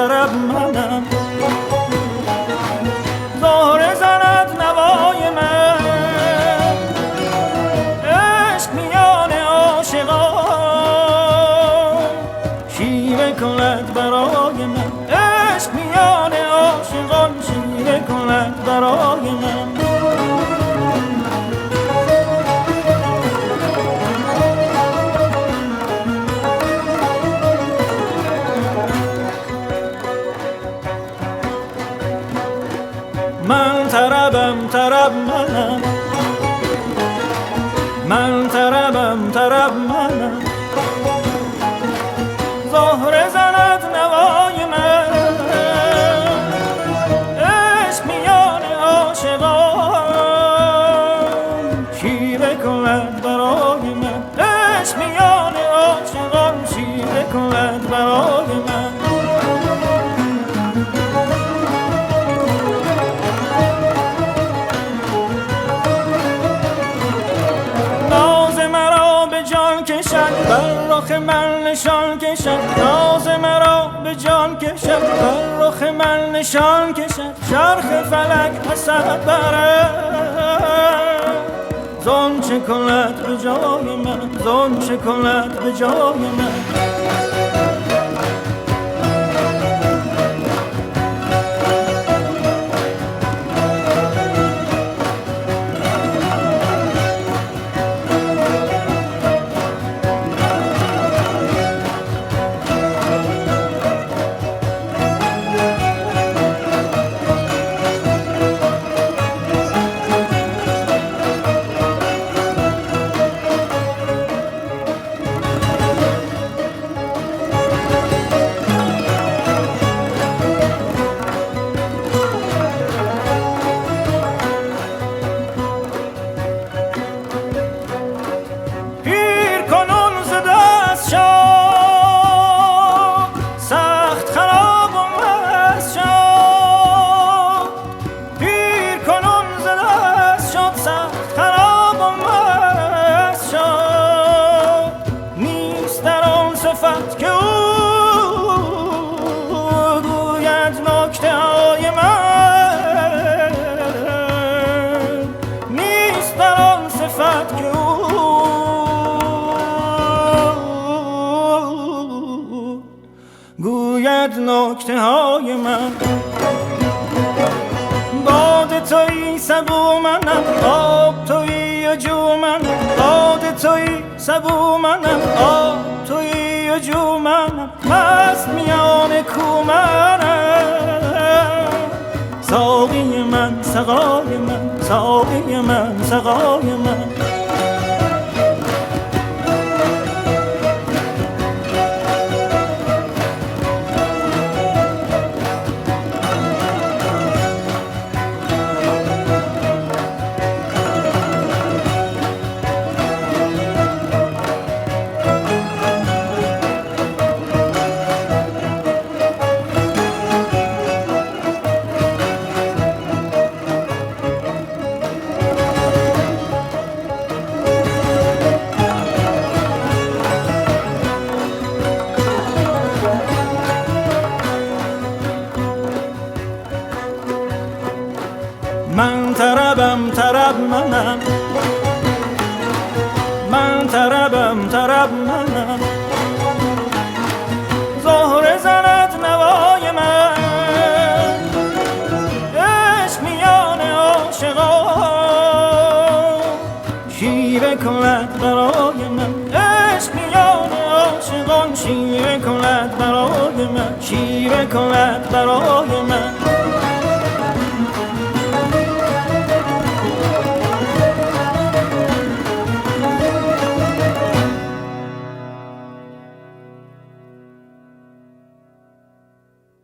طرب منم زهره زند نوای من عشق میان عاشقان شیوه کند برای من عشق میان عاشقان شیوه کند برای من من طربم طرب منم من طربم طرب منم زهره زند نوای من عشق میان عاشقان شیوه کند برای من عشق میان عاشقان شیوه کند برای من بر رخ من نشان کشد ناز مرا به جان کشد بر رخ من نشان کشد چرخ فلک حسد برد زان چه کند به جای من زان چه کند به جای من نکته های من باد تویی سبو منم آب تویی و جو منم باد تویی سبو منم آب تویی و جو منم هست میان کو منم ساقی من سقای من ساقی من سقای من من طربم طرب منم من طربم طرب منم زهره زند نوای من عشق میان عاشقان شیوه کند برای من عشق میان عاشقان شیوه کند برای من شیوه کند برای من